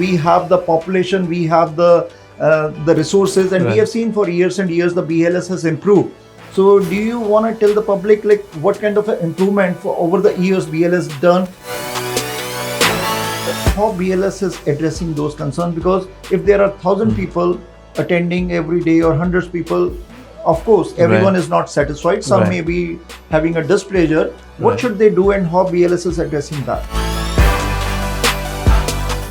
we have the population, we have the resources, and we have seen for years and years the BLS has improved. So do you want to tell the public like what kind of improvement for over the years BLS done? How BLS is addressing those concerns? Because if there are 1,000 people attending every day or hundreds of people, of course everyone is not satisfied. Some may be having a displeasure. What should they do and how BLS is addressing that?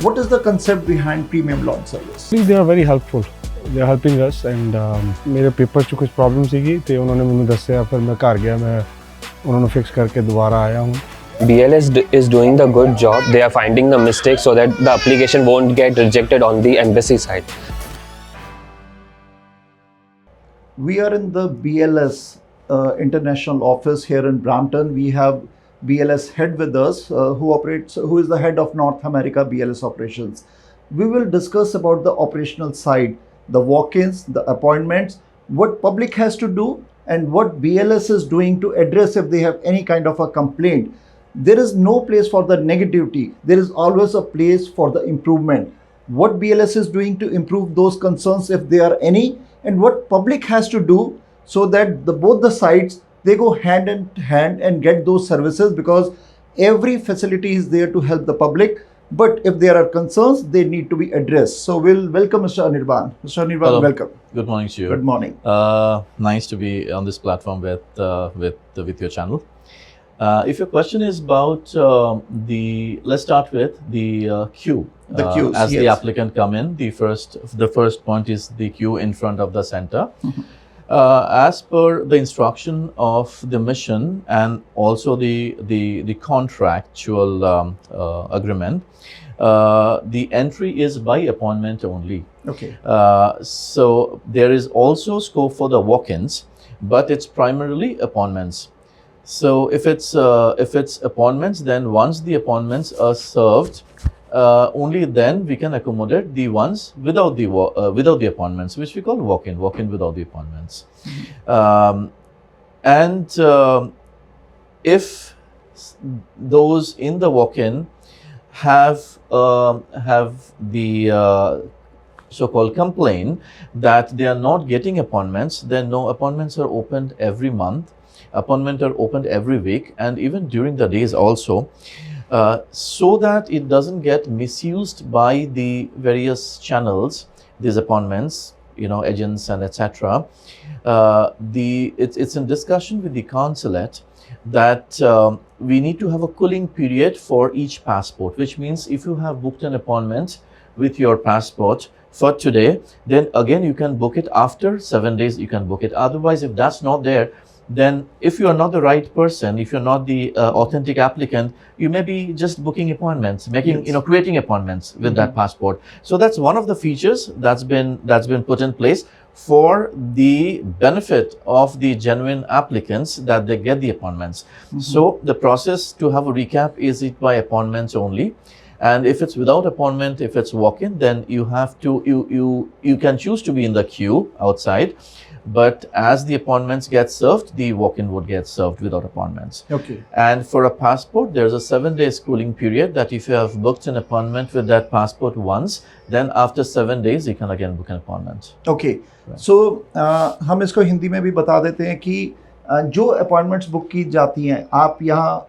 What is the concept behind premium launch service? They are very helpful. They are helping us and मेरे paper च कुछ problem सीगी ते उन्होंने मैंने दस्या फिर मैं घर गया मैं उन्होंने फिक्स करके दोबारा आया हूँ. BLS is doing the good job. They are finding the mistakes so that the application won't get rejected on the embassy side. We are in the BLS international office here in Brampton. We have BLS head with us who is the head of North America BLS operations. We will discuss about the operational side, the walk-ins, the appointments, what public has to do and what BLS is doing to address if they have any kind of a complaint. There is no place for the negativity. There is always a place for the improvement. What BLS is doing to improve those concerns if there are any, and what public has to do so that both the sides, they go hand in hand and get those services, because every facility is there to help the public. But if there are concerns, they need to be addressed. So we'll welcome Mr. Anirban. Mr. Anirban, Hello. welcome. Good morning to you. Good morning. Nice to be on this platform with your channel. If your question is about let's start with the queue. The queues, as the yes. applicant come in, the first point is the queue in front of the center. As per the instruction of the mission and also the contractual agreement, the entry is by appointment only. Okay. So there is also scope for the walk-ins, but it's primarily appointments. So if it's appointments, then once the appointments are served, only then we can accommodate the ones without the appointments, which we call walk-in without the appointments. If those in the walk-in have the so-called complaint that they are not getting appointments, then no, appointments are opened every month. Appointments are opened every week and even during the days also, so that it doesn't get misused by the various channels, these appointments, agents and etc. It's in discussion with the consulate that we need to have a cooling period for each passport, which means if you have booked an appointment with your passport for today, then again you can book it after 7 days, you can book it. Otherwise, if that's not there, then if you are not the right person, if you're not the authentic applicant, you may be just booking appointments, creating appointments with that passport. So that's one of the features that's been put in place for the benefit of the genuine applicants, that they get the appointments. So the process, to have a recap, is it by appointments only. And if it's without appointment, if it's walk-in, then you have to, you can choose to be in the queue outside. But as the appointments get served, the walk-in would get served without appointments. Okay. And for a passport, there's a 7-day cooling period that if you have booked an appointment with that passport once, then after 7 days, you can again book an appointment. Okay. So हम इसको हिंदी में भी बता देते हैं कि जो appointments book की जाती हैं, आप यहाँ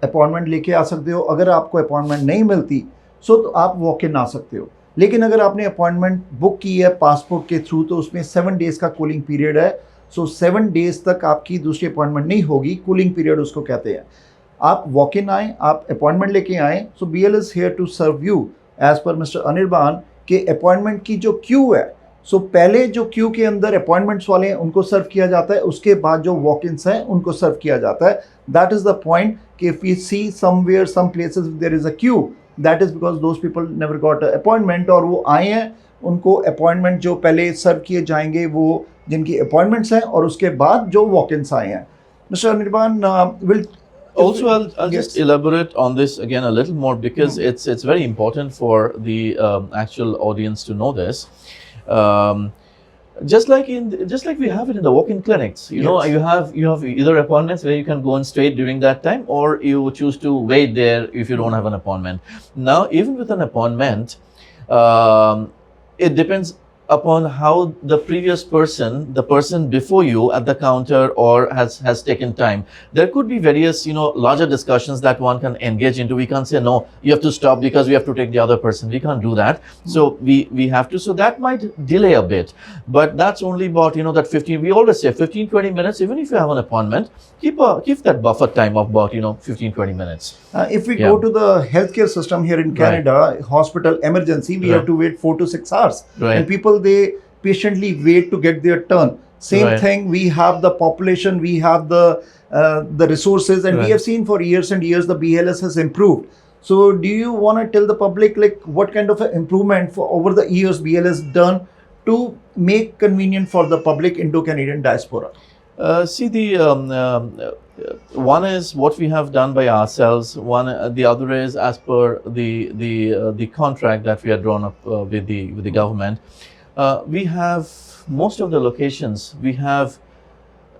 अपॉइंटमेंट लेके आ सकते हो. अगर आपको अपॉइंटमेंट नहीं मिलती तो आप वॉक इन आ सकते हो. लेकिन अगर आपने अपॉइंटमेंट बुक की है पासपोर्ट के थ्रू, तो उसमें 7 डेज का कूलिंग पीरियड है. सो 7 डेज तक आपकी दूसरी अपॉइंटमेंट नहीं होगी. कूलिंग पीरियड उसको कहते हैं. आप वॉक इन आए, आप अपॉइंटमेंट लेके आए. So BLS is here to serve you as per mister Anirban के अपॉइंटमेंट की जो क्यू है. सो पहले जो क्यू के अंदर अपॉइंटमेंट्स वाले हैं उनको सर्व किया जाता है, उसके बाद जो वॉक इन्स हैं उनको सर्व किया जाता है. दैट इज द पॉइंट कि if we see somewhere some places there is a queue, that is because those people never got appointment, और वो आए हैं, उनको अपॉइंटमेंट जो पहले सर्व किए जाएंगे वो जिनकी अपॉइंटमेंट्स हैं, और उसके बाद जो वॉक इन्स आए हैं. Mister Anirban will Also, I'll just elaborate on this again a little more, because it's very important for the actual audience to know this. Just like we have it in the walk-in clinics, you know, you have either appointments where you can go on straight during that time, or you choose to wait there if you don't have an appointment. Now, even with an appointment, It depends upon how the previous person, the person before you at the counter or has taken time. There could be various, larger discussions that one can engage into. We can't say, no, you have to stop because we have to take the other person. We can't do that. So we have to, so that might delay a bit, but that's only about, that 15, we always say 15, 20 minutes, even if you have an appointment, keep that buffer time of about, 15, 20 minutes. If we go to the healthcare system here in Canada, hospital emergency, we have to wait 4 to 6 hours. And people, they patiently wait to get their turn. Same thing, we have the population, we have the resources, and we have seen for years and years the BLS has improved. So do you want to tell the public like what kind of improvement for over the years BLS done to make convenient for the public Indo-Canadian diaspora? See, one is what we have done by ourselves. The other is as per the contract that we had drawn up with the government. We have most of the locations. We have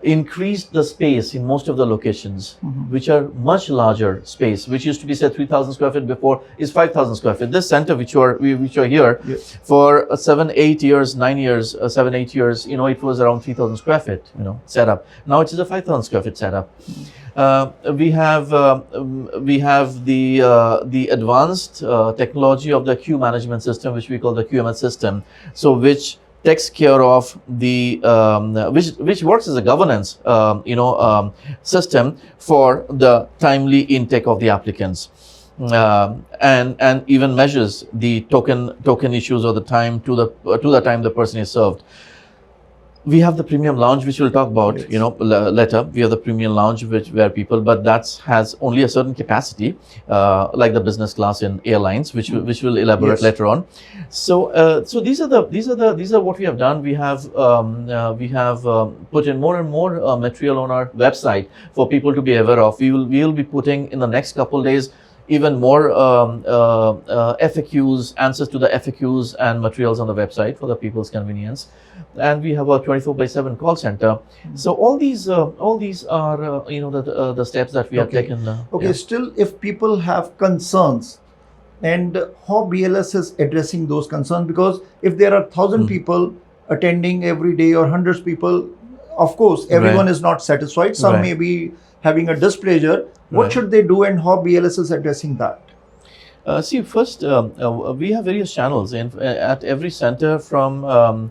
increased the space in most of the locations, which are much larger space, which used to be say 3,000 square feet before is 5,000 square feet. This center which are here for 7, 8 years, 9 years, 7, 8 years, it was around 3,000 square feet, setup. Now it is a 5,000 square feet setup. We have the advanced technology of the queue management system, which we call the QMS system. So which takes care of the which works as a governance system for the timely intake of the applicants, and even measures the token issues or the time to the time the person is served. We have the premium lounge, which we'll talk about, later. We have the premium lounge, where people, but that has only a certain capacity, like the business class in airlines, which we'll elaborate later on. So, so these are what we have done. We have put in more and more material on our website for people to be aware of. We will be putting in the next couple of days even more FAQs, answers to the FAQs and materials on the website for the people's convenience. And we have a 24/7 call center. So all these are the steps that we have taken. Still, if people have concerns, and how BLS is addressing those concerns, because if there are 1,000 people attending every day or hundreds of people, of course everyone is not satisfied. Some may be having a displeasure. What should they do, and how BLS is addressing that? See, first, we have various channels at every center. From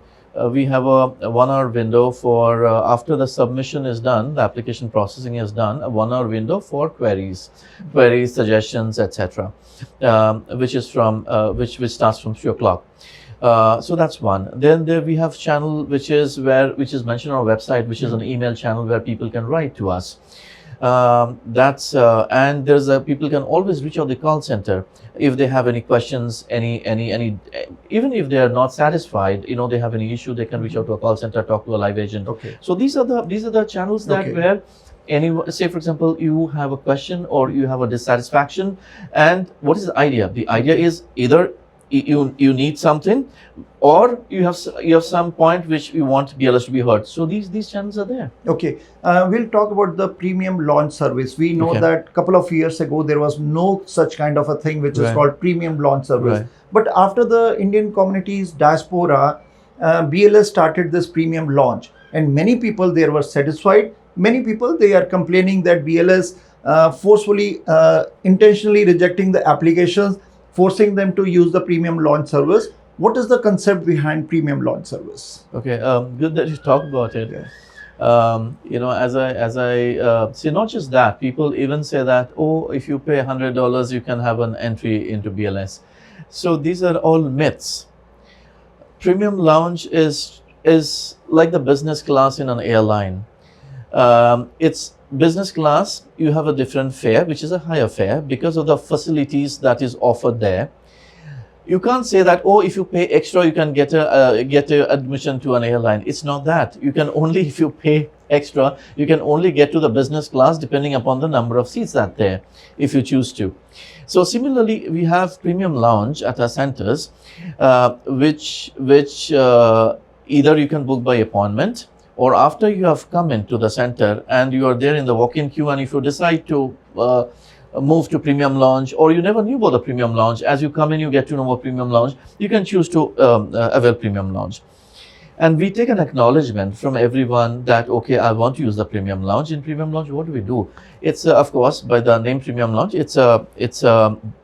we have a 1 hour window for after the submission is done, the application processing is done, a 1 hour window for queries, suggestions, etc., which is from which starts from 3 o'clock. So that's one. Then we have channel which is mentioned on our website, which is an email channel where people can write to us. And there's people can always reach out the call center if they have any questions, any even if they are not satisfied, they have any issue, they can reach out to a call center, talk to a live agent. So these are the channels that where anyone, say for example, you have a question or you have a dissatisfaction, and what is the idea? The idea is either you need something, or you have some point which you want BLS to be heard. So these channels are there. We'll talk about the premium launch service. We know that a couple of years ago there was no such kind of a thing which is called premium launch service. But after the Indian community's diaspora, BLS started this premium launch, and many people there were satisfied. Many people, they are complaining that BLS forcefully, intentionally rejecting the applications, forcing them to use the premium launch service. What is the concept behind premium launch service? Good that you talk about it. As I see, not just that, people even say that, if you pay $100, you can have an entry into BLS. So these are all myths. Premium lounge is like the business class in an airline. It's business class, you have a different fare, which is a higher fare because of the facilities that is offered there. You can't say that, if you pay extra, you can get a admission to an airline. It's not that. You can only, if you pay extra, you can only get to the business class depending upon the number of seats that there, if you choose to. So similarly, we have premium lounge at our centers, which either you can book by appointment, or after you have come into the center and you are there in the walk-in queue, and if you decide to move to premium lounge, or you never knew about the premium lounge. As you come in, you get to know about premium lounge. You can choose to avail premium lounge. And we take an acknowledgement from everyone that, okay, I want to use the premium lounge. In premium lounge, what do we do? It's, of course, by the name premium lounge, it's a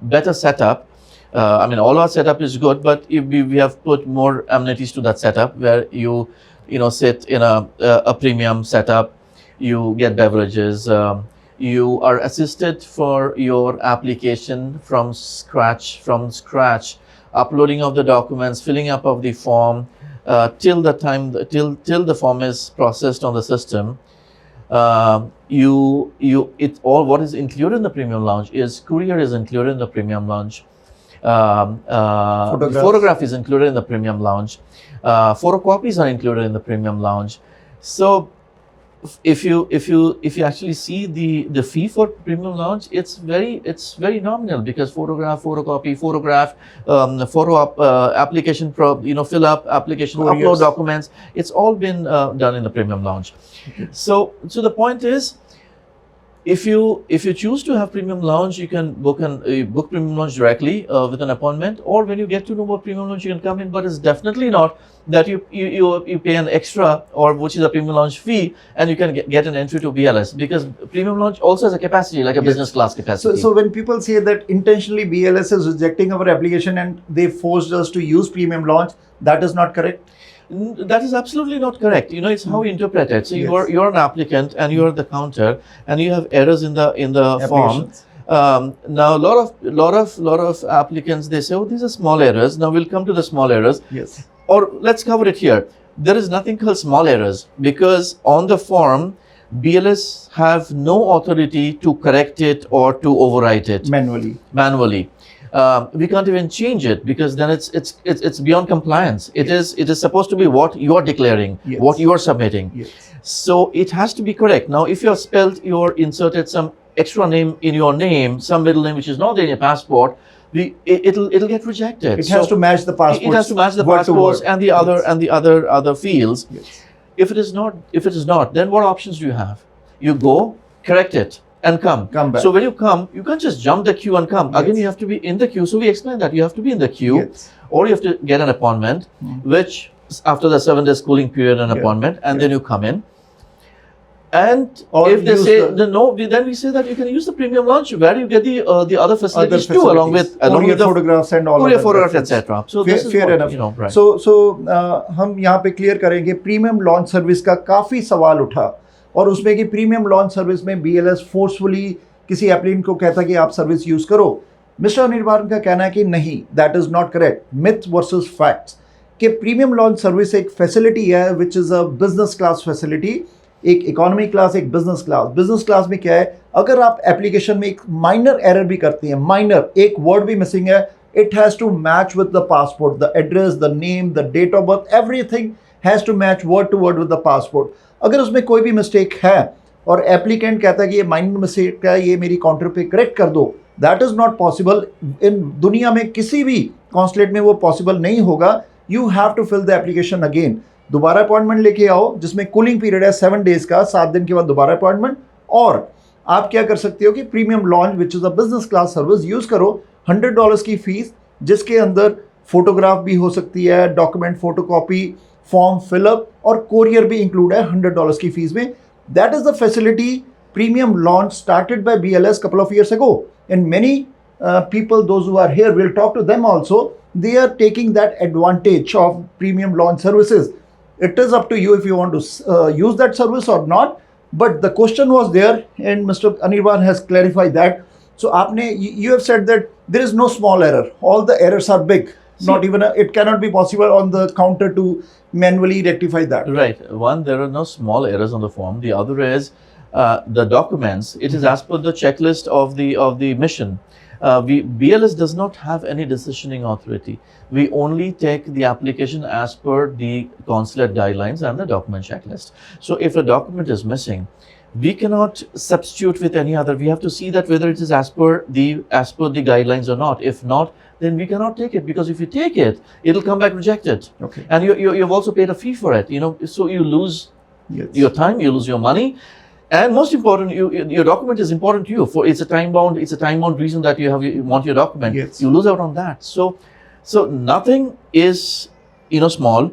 better setup. I mean, all our setup is good, but if we have put more amenities to that setup, where you sit in a premium setup, you get beverages, you are assisted for your application from scratch, uploading of the documents, filling up of the form, till the form is processed on the system. What is included in the premium lounge is courier is included in the premium lounge. Photograph is included in the premium lounge. Photocopies are included in the premium lounge. So if you actually see the fee for premium lounge, it's very nominal, because photograph, photocopy, photograph, application, fill up application, upload documents, it's all been done in the premium lounge. So the point is, if you choose to have premium lounge, you can book premium lounge directly with an appointment, or when you get to know about premium lounge, you can come in. But it's definitely not that you pay an extra, or which is a premium lounge fee, and you can get an entry to BLS, because premium lounge also has a capacity like a business class capacity. So when people say that intentionally BLS is rejecting our application and they forced us to use premium lounge, that is not correct. That is absolutely not correct. It's how you interpret it. So you're an applicant, and you're at the counter, and you have errors in the form. Now a lot of applicants, they say, oh, these are small errors. Now we'll come to the small errors. Yes. Or let's cover it here. There is nothing called small errors, because on the form, BLS have no authority to correct it or to overwrite it manually. We can't even change it, because then it's beyond compliance. It is supposed to be what you are declaring, what you are submitting. Yes. So it has to be correct. Now, if you're inserted some extra name in your name, some middle name which is not in your passport, it'll get rejected. It has to match the passport. It has to match the passports and the other fields. Yes. If it is not, then what options do you have? You go, correct it, and come back. So when you come, you can't just jump the queue and come. Again, you have to be in the queue. So we explained that you have to be in the queue, or you have to get an appointment, which after the 7 days cooling period, an appointment, and then you come in. And or if they say no, then we say that you can use the premium lounge, where you get the other facilities too, along with the photographs and all courier photographs, etc. So this is fair what, enough. Right. So हम यहाँ पे clear करेंगे, premium launch service का काफ़ी सवाल उठा, और उसमें कि प्रीमियम लॉन्च सर्विस में BLS फोर्सफुली किसी एप्लीकेंट को कहता कि आप सर्विस यूज़ करो। मिस्टर अनिर्बान का कहना है कि नहीं, that is not correct. Myth versus facts कि प्रीमियम लॉन्च सर्विस एक फैसिलिटी है which is a business class facility, एक इकोनॉमी क्लास, एक बिजनेस क्लास। बिजनेस क्लास में क्या है, अगर आप एप्लीकेशन में एक माइनर एरर भी करते हैं, माइनर एक वर्ड भी मिसिंग है, it has to match with the passport, the address, the name, the date of birth, everything has to match word to word with the passport. अगर उसमें कोई भी मिस्टेक है और एप्लीकेंट कहता है कि ये माइनर मिस्टेक है, ये मेरी काउंटर पे करेक्ट कर दो, दैट इज़ नॉट पॉसिबल। इन दुनिया में किसी भी कॉन्सुलेट में वो पॉसिबल नहीं होगा। You have to fill the application again, दोबारा अपॉइंटमेंट लेके आओ, जिसमें कूलिंग पीरियड है 7 डेज का, 7 दिन के बाद दोबारा अपॉइंटमेंट। और आप क्या कर सकते हो कि premium launch which is a business class service use करो। $100 की फीस, जिसके अंदर फोटोग्राफ भी हो सकती है, डॉक्यूमेंट फोटोकॉपी, फॉर्म फिलअप, और कोरियर भी इंक्लूड है $100 की फीस में। That is the facility premium launch started by BLS couple of years ago, and many people, those who are here, will talk to them also. They are taking that advantage of premium launch services. It is up to you if you want to use that service or not. But the question was there, and Mr. Anirban has clarified that. So you have said that there is no small error. All the errors are big. Not even it cannot be possible on the counter to manually rectify that. Right. One, there are no small errors on the form. The other is the documents. It is as per the checklist of the mission. BLS does not have any decisioning authority. We only take the application as per the consulate guidelines and the document checklist. So if a document is missing, we cannot substitute with any other. We have to see that whether it is as per the guidelines or not. If not, then we cannot take it, because if you take it, it'll come back rejected. Okay. And you've also paid a fee for it. So you lose your time, you lose your money. And most important, your document is important to you. For it's a time bound reason that you want your document. Yes. You lose out on that. So nothing is small.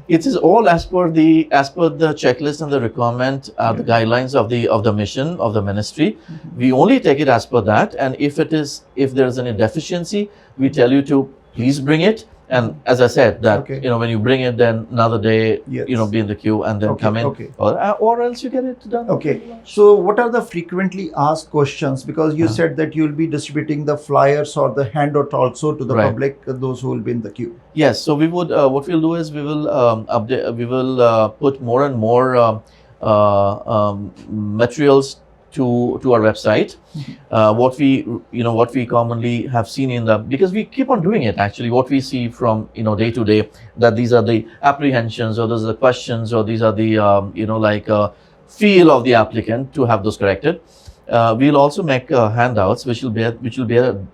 It is all as per the checklist and the requirement, the guidelines of the mission of the ministry. We only take it as per that. And if there is any deficiency, we tell you to please bring it. And as I said, that when you bring it, then another day, be in the queue and then come in, or else you get it done. Okay. So, what are the frequently asked questions? Because you said that you will be distributing the flyers or the handout also to the public, those who will be in the queue. Yes. So we would. What we'll do is we will update. We will put more and more materials to our website. What we commonly have seen because we keep on doing it actually, what we see from day to day, that these are the apprehensions, or those are the questions, or these are the feel of the applicant, to have those corrected. We'll also make handouts which will be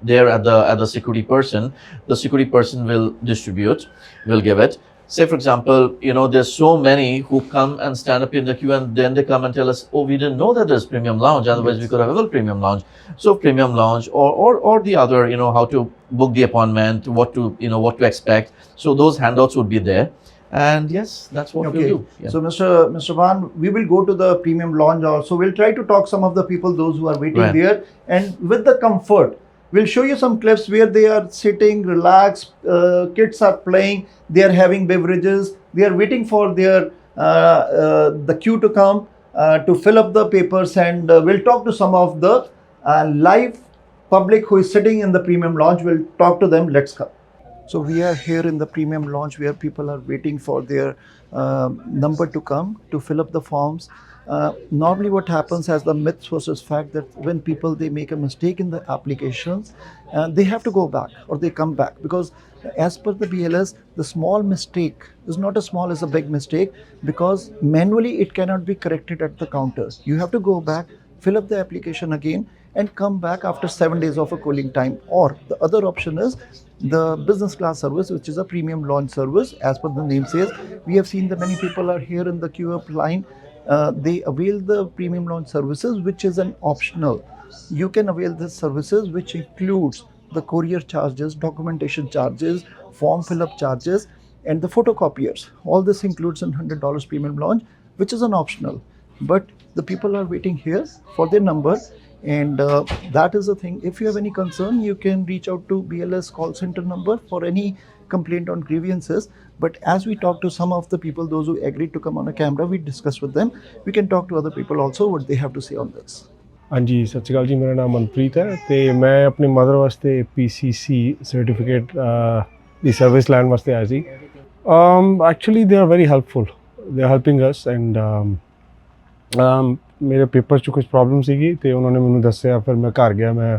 there at the security person. The security person will distribute, will give it. Say, for example, there's so many who come and stand up in the queue, and then they come and tell us, oh, we didn't know that there's premium lounge. Otherwise, we could have a premium lounge. So premium lounge, or the other, how to book the appointment, what to expect. So those handouts would be there. And yes, that's what we'll do. Yeah. So, Mr. Van, we will go to the premium lounge also. We'll try to talk some of the people, those who are waiting there, and with the comfort. We'll show you some clips where they are sitting, relaxed, kids are playing, they are having beverages, they are waiting for their the queue to come to fill up the papers, and we'll talk to some of the live public who is sitting in the premium lounge. We'll talk to them. Let's come. So we are here in the premium lounge where people are waiting for their number to come to fill up the forms. Normally what happens as the myth versus fact, that when people they make a mistake in the applications, they have to go back or they come back, because as per the BLS, the small mistake is not as small as a big mistake, because manually it cannot be corrected at the counter. You have to go back, fill up the application again, and come back after 7 days of a cooling time. Or the other option is the business class service, which is a premium launch service. As per the name says, we have seen that many people are here in the queue up line. They avail the premium launch services, which is an optional. You can avail the services which includes the courier charges, documentation charges, form fill-up charges, and the photocopiers. All this includes in $100 premium launch, which is an optional. But the people are waiting here for their number, and that is the thing. If you have any concern, you can reach out to BLS call center number for any complaint on grievances. But as we talk to some of the people, those who agreed to come on a camera, we discuss with them. We can talk to other people also what they have to say on this. ਹਾਂਜੀ, ਸਤਿ ਸ਼੍ਰੀ ਅਕਾਲ ਜੀ, ਮੇਰਾ ਨਾਮ ਮਨਪ੍ਰੀਤ ਹੈ ਤੇ ਮੈਂ ਆਪਣੀ mother ਵਾਸਤੇ PCC ਸਰਟੀਫਿਕੇਟ ਦੀ ਸਰਵਿਸ ਲੈਣ ਵਾਸਤੇ ਆਇਆ ਸੀ। Actually they are very helpful, they are helping us, and ਮੇਰੇ ਪੇਪਰ 'ਚ ਕੁਝ ਪ੍ਰੋਬਲਮ ਸੀਗੀ ਤੇ ਉਹਨਾਂ ਨੇ ਮੈਨੂੰ ਦੱਸਿਆ, ਫਿਰ ਮੈਂ ਘਰ ਗਿਆ, ਮੈਂ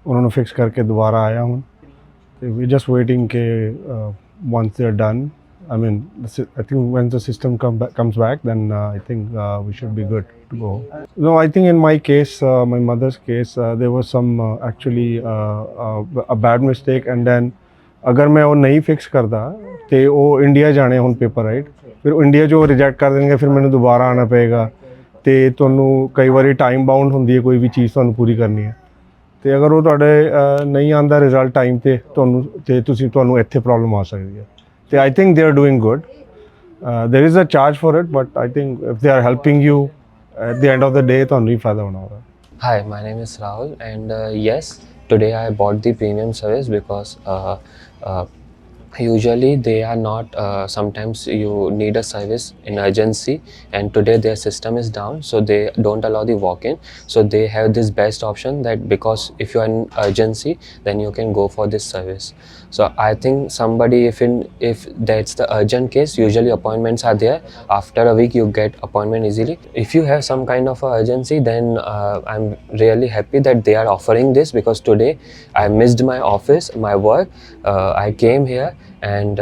ਉਹਨਾਂ ਨੂੰ ਫਿਕਸ ਕਰਕੇ ਦੁਬਾਰਾ ਆਇਆ ਹੁਣ ਤੇ ਵੀ ਜਸਟ ਵੇਟਿੰਗ ਕਿ once they're done, I mean, I think when the system comes back, then I think we should be good to go. No, I think in my case, my mother's case, there was some actually a bad mistake, and then अगर मैं वो नहीं fix करता तो वो India जाने ਹੁਣ paper right, फिर इंडिया जो रिजेक्ट कर देंगे, फिर मैंने दोबारा आना पएगा ਤੇ ਤੁਹਾਨੂੰ ਕਈ ਵਾਰੀ ਟਾਈਮ ਬਾਉਂਡ ਹੁੰਦੀ ਹੈ ਕੋਈ ਵੀ ਚੀਜ਼ ਤੁਹਾਨੂੰ ਪੂਰੀ ਕਰਨੀ ਹੈ, ਤੇ ਅਗਰ ਉਹ ਤੁਹਾਡੇ ਨਹੀਂ ਆਉਂਦਾ ਰਿਜ਼ਲਟ ਟਾਈਮ ਤੇ ਤੁਹਾਨੂੰ ਇੱਥੇ ਪ੍ਰੋਬਲਮ ਆ ਸਕਦੀ ਹੈ। ਤੇ I think they are doing good. There is a charge for it, but I think if they are helping you at the end of the day ਤੁਹਾਨੂੰ ਹੀ ਫਾਇਦਾ ਹੋਣਾ ਉਹਦਾ। Hi, my name is Rahul, and yes, today I bought the premium service because usually they are not, sometimes you need a service in urgency, and today their system is down, so they don't allow the walk-in. So they have this best option that because if you are in urgency, then you can go for this service. So I think somebody, if that's the urgent case, usually appointments are there. After a week you get appointment easily. If you have some kind of a urgency, then I'm really happy that they are offering this, because today I missed my office, my work. I came here and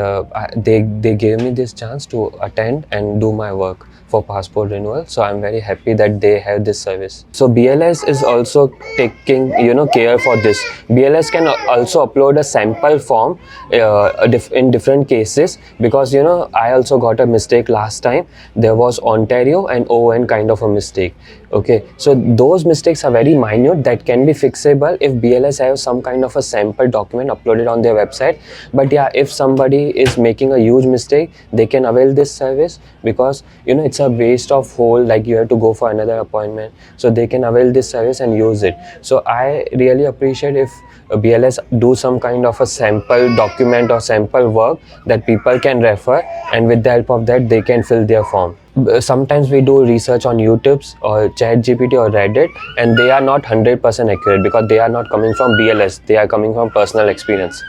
they gave me this chance to attend and do my work for passport renewal. So I'm very happy that they have this service. So BLS is also taking care for this. BLS can also upload a sample form in different cases, because I also got a mistake last time. There was Ontario and ON kind of a mistake. Okay, so those mistakes are very minute that can be fixable if BLS has some kind of a sample document uploaded on their website. But yeah, if somebody is making a huge mistake, they can avail this service, because it's a waste of whole, like you have to go for another appointment. So they can avail this service and use it. So I really appreciate if BLS do some kind of a sample document or sample work that people can refer, and with the help of that they can fill their form. Sometimes we do research on YouTube or ChatGPT or Reddit, and they are not 100% accurate, because they are not coming from BLS, they are coming from personal experience.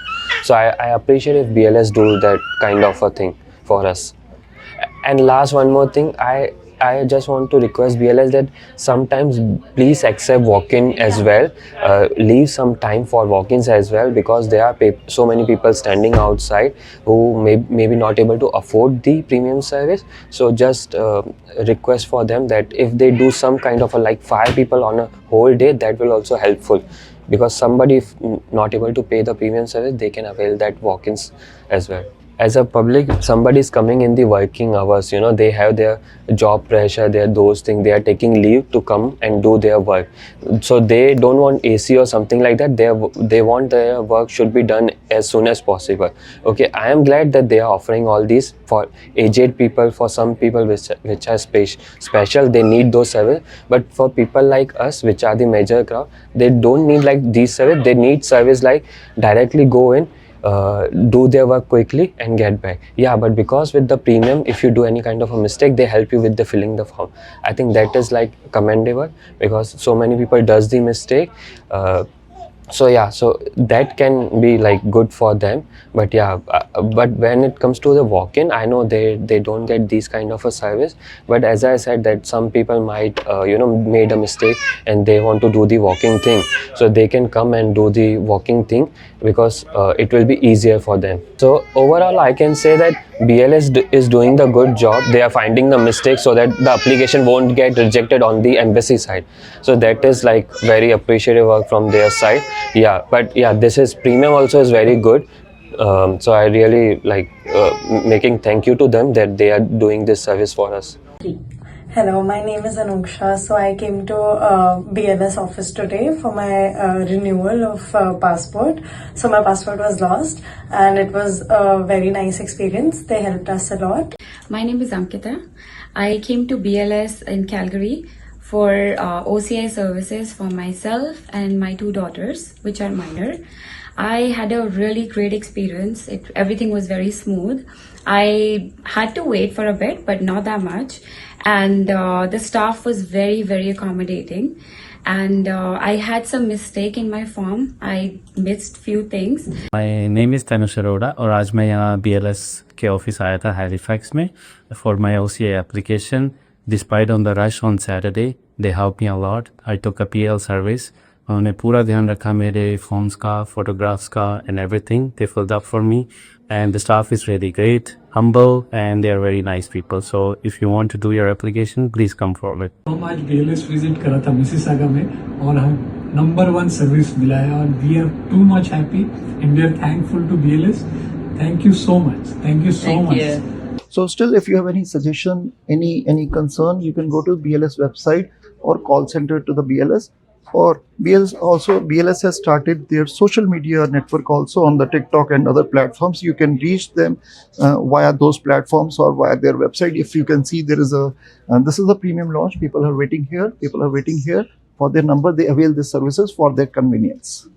So I appreciate if BLS do that kind of a thing for us. And last, one more thing, I just want to request BLS that sometimes please accept walk-in as well. Leave some time for walk-ins as well, because there are so many people standing outside who may be not able to afford the premium service. So just request for them that if they do some kind of like 5 people on a whole day, that will also helpful, because somebody if not able to pay the premium service, they can avail that walk-ins as well. As a public, somebody is coming in the working hours, they have their job pressure, those things, they are taking leave to come and do their work. So they don't want AC or something like that. They want their work should be done as soon as possible. Okay, I am glad that they are offering all these for aged people, for some people which are special, they need those service. But for people like us, which are the major crowd, they don't need like these service. They need service like directly go in, do their work quickly and get back. Yeah, but because with the premium, if you do any kind of a mistake, they help you with the filling the form. I think that is like commendable, because so many people does the mistake. So yeah, so that can be like good for them. But yeah, but when it comes to the walk-in, I know they don't get these kind of a service. But as I said, that some people might made a mistake and they want to do the walking thing, so they can come and do the walking thing, because it will be easier for them. So overall, I can say that BLS is doing the good job. They are finding the mistakes so that the application won't get rejected on the embassy side. So that is like very appreciative work from their side. Yeah, but yeah, this is premium also is very good. So I really like making thank you to them that they are doing this service for us. Hello, my name is Anuksha. So I came to BLS office today for my renewal of passport. So my passport was lost and it was a very nice experience. They helped us a lot. My name is Ankita. I came to BLS in Calgary for OCI services for myself and my 2 daughters, which are minor. I had a really great experience. Everything was very smooth. I had to wait for a bit, but not that much. And the staff was very, very accommodating. And I had some mistake in my form. I missed few things. My name is Tanush Arora और आज मैं यहाँ BLS के office आया था Halifax में for my OCA application. Despite on the rush on Saturday, they helped me a lot. I took a PL service. उन्होंने पूरा ध्यान रखा मेरे forms का, photographs का and everything. They filled up for me. And the staff is really great, humble, and they are very nice people. So if you want to do your application, please come forward. हम आज BLS visit करा था Mississauga में और हम number 1 service मिला है और we are too much happy and we are thankful to BLS. Thank you so much. Thank you so much. So still, if you have any suggestion, any concern, you can go to BLS website or call center to the BLS. Or BLS has started their social media network also on the TikTok and other platforms. You can reach them via those platforms or via their website. If you can see, there is this is a premium launch. People are waiting here. People are waiting here for their number. They avail these services for their convenience.